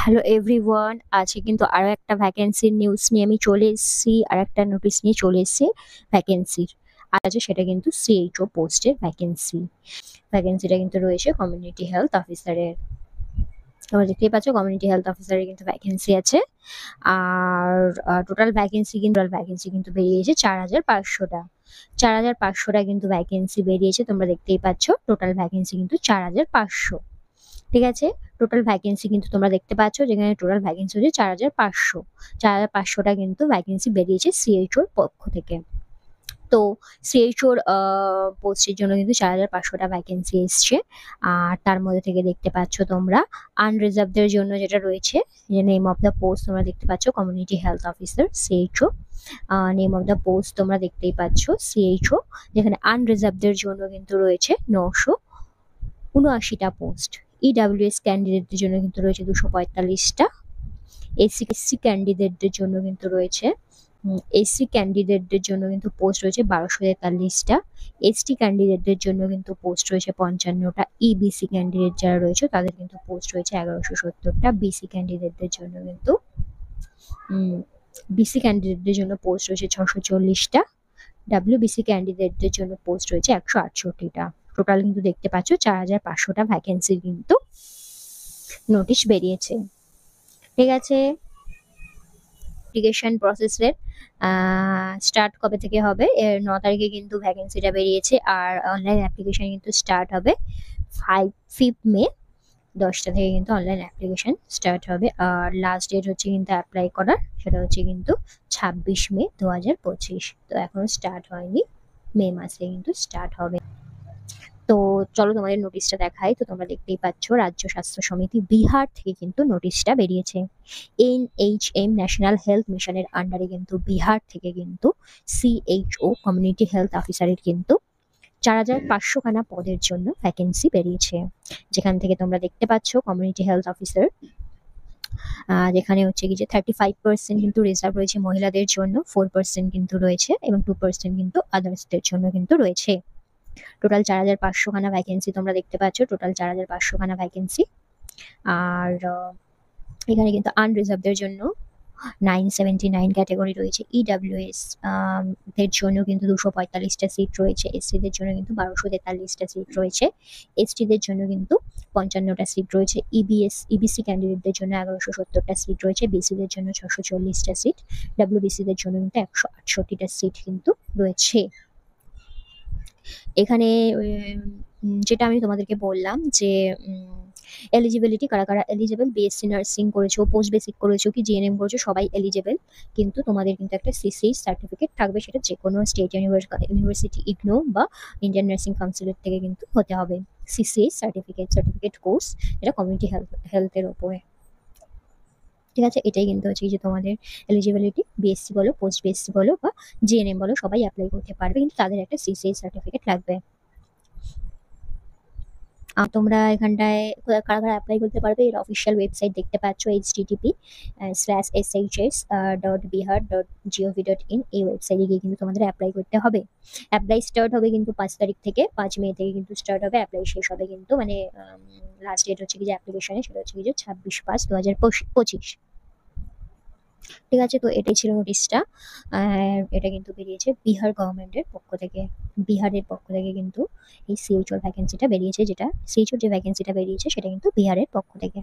Hello everyone, আজকে কিন্তু আরো একটা ভ্যাকেন্সির নিউজ নিয়ে আমি চলে এসেছি, আর একটা নোটিশ নিয়ে চলে এসেছি ভ্যাকেন্সির। আছে সেটা কিন্তু সিএইচও পোস্টের ভ্যাকেন্সি। ভ্যাকেন্সিটা কিন্তু রয়েছে কমিউনিটি হেলথ অফিসারের। তোমরা দেখতেই পাচ্ছ কমিউনিটি হেলথ অফিসারের কিন্তু ভ্যাকেন্সি আছে। আর টোটাল ভ্যাকেন্সি কিন্তু বেরিয়েছে 4,500টা। 4,500টা কিন্তু ভ্যাকেন্সি বেরিয়েছে, তোমরা দেখতেই পাচ্ছ। টোটাল ভ্যাকেন্সি কিন্তু 4,500। ঠিক আছে, টোটাল ভ্যাকেন্সি কিন্তু তোমরা দেখতে পাচ্ছ, যেখানে টোটাল ভ্যাকেন্সি হচ্ছে 4,500। 4,500টা কিন্তু ভ্যাকেন্সি বেরিয়েছে সিএইচওর পক্ষ থেকে। তো সিএইচওর পোস্টের জন্য কিন্তু 4,500টা ভ্যাকেন্সি এসছে। আর তার মধ্যে থেকে দেখতে পাচ্ছ তোমরা আনরিজার্ভদের জন্য যেটা রয়েছে, যে নেম অফ দ্য পোস্ট তোমরা দেখতে পাচ্ছ community health officer CHO. Name of the post তোমরা দেখতেই পাচ্ছ সিএইচও, যেখানে আনরিজার্ভদের জন্য কিন্তু রয়েছে 979টা পোস্ট। ইডাব্লিউএস ক্যান্ডিডেটদের জন্য কিন্তু রয়েছে 245টা। এসসি ক্যান্ডিডেটদের জন্য কিন্তু রয়েছে এসসি ক্যান্ডিডেটদের জন্য কিন্তু পোস্ট রয়েছে 1243টা। এসটি ক্যান্ডিডেটদের জন্য কিন্তু পোস্ট রয়েছে 55টা। ইবিসি ক্যান্ডিডেট যারা রয়েছে তাদের কিন্তু পোস্ট রয়েছে 1170টা। বিসি ক্যান্ডিডেটদের জন্য পোস্ট রয়েছে 640টা। ডাব্লিউবিসি ক্যান্ডিডেটদের জন্য পোস্ট রয়েছে 168টা। টোটাল কিন্তু দেখতে পাচ্ছ 4,500টা ভ্যাকেন্সি কিন্তু নোটিশ বেরিয়েছে। ঠিক আছে, অ্যাপ্লিকেশন প্রসেসের স্টার্ট কবে থেকে হবে? 9 তারিখে কিন্তু ভ্যাকেন্সিটা বেরিয়েছে। আর অনলাইন অ্যাপ্লিকেশন কিন্তু স্টার্ট হবে 5th মে। 10টা থেকে কিন্তু অনলাইন অ্যাপ্লিকেশন স্টার্ট হবে। আর লাস্ট ডেট হচ্ছে কিন্তু অ্যাপ্লাই করার, সেটা হচ্ছে কিন্তু 26 মে 2025। তো এখনো স্টার্ট হয়নি, মে মাসে কিন্তু স্টার্ট হবে। তো চলো তোমাদের নোটিশটা দেখাই। তো তোমরা দেখতেই পাচ্ছ রাজ্য স্বাস্থ্য সমিতি বিহার থেকে কিন্তু নোটিশটা বেরিয়েছে। এনএইচএম ন্যাশনাল হেলথ মিশনের আন্ডারে কিন্তু বিহার থেকে কিন্তু সিএইচও কমিউনিটি হেলথ অফিসারের কিন্তু 4,500খানা পদের জন্য ভ্যাকেন্সি বেরিয়েছে। যেখান থেকে তোমরা দেখতে পাচ্ছ কমিউনিটি হেলথ অফিসার, যেখানে হচ্ছে কি যে 35% কিন্তু রিজার্ভ রয়েছে মহিলাদের জন্য, 4% কিন্তু রয়েছে এবং 2% কিন্তু আদার্সদের জন্য কিন্তু রয়েছে। টোটাল 4,500খানা ভ্যাকেন্সি তোমরা দেখতে পাচ্ছ, টোটাল 4,500খানা ভ্যাকেন্সি। আর এখানে কিন্তু আনরিজার্ভদের জন্য 979 ক্যাটাগরি রয়েছে। ইডাব্লিউএস দের জন্য কিন্তু 245টা সিট রয়েছে। এসসিদের জন্য কিন্তু 1243টা সিট রয়েছে। এসটিদের জন্য কিন্তু 55টা সিট রয়েছে। ইবিসি ক্যান্ডিডেটদের জন্য 1170টা সিট রয়েছে। বিসিদের জন্য 640টা সিট। ডাব্লিউবিসিদের জন্য কিন্তু 168টা সিট কিন্তু রয়েছে। এখানে যেটা আমি তোমাদেরকে বললাম যে এলিজিবিলিটি কারা কারা এলিজিবল, বিএসসি নার্সিং করেছো, পোস্ট বেসিক করেছো কি জিএনএম করেছো, সবাই এলিজিবল। কিন্তু তোমাদের কিন্তু একটা সিসিএইচ সার্টিফিকেট থাকবে, সেটা যে কোনো স্টেট ইউনিভার্সিটি, ইগনো বা ইন্ডিয়ান নার্সিং কাউন্সিলের থেকে কিন্তু হতে হবে। সিসিএইচ সার্টিফিকেট কোর্স, এটা কমিউনিটি হেলথের ওপরে। ঠিক আছে, এটাই কিন্তু হচ্ছে যে তোমাদের এলিজিবিলিটি। বিএসসি বলো, পোস্ট বিএসসি বলো বা জিএনএম বলো, সবাই অ্যাপ্লাই করতে পারবে, কিন্তু তাদের একটা সিসিএইচ সার্টিফিকেট লাগবে। তোমরা এখানটায় কারা কারা অ্যাপ্লাই করতে পারবে, এর অফিসিয়াল ওয়েবসাইট দেখতে পাচ্ছ, http://shs.bihar.gov.in। এই ওয়েবসাইটে গিয়ে কিন্তু তোমাদের অ্যাপ্লাই করতে হবে। অ্যাপ্লাই স্টার্ট হবে কিন্তু 5 তারিখ থেকে, 5 মে থেকে কিন্তু স্টার্ট হবে। অ্যাপ্লাই শেষ হবে কিন্তু মানে লাস্ট ডেট হচ্ছে কি যে অ্যাপ্লিকেশনে, সেটা হচ্ছে কি যে 26/5/2025। ঠিক আছে, তো এটাই ছিল নোটিশটা। আর এটা কিন্তু বেরিয়েছে বিহার গভর্নমেন্টের পক্ষ থেকে। বিহারের পক্ষ থেকে কিন্তু এই সিএইচওর ভ্যাকেন্সিটা বেরিয়েছে, যেটা সিএইচওর যে ভ্যাকেন্সিটা বেরিয়েছে সেটা কিন্তু বিহারের পক্ষ থেকে।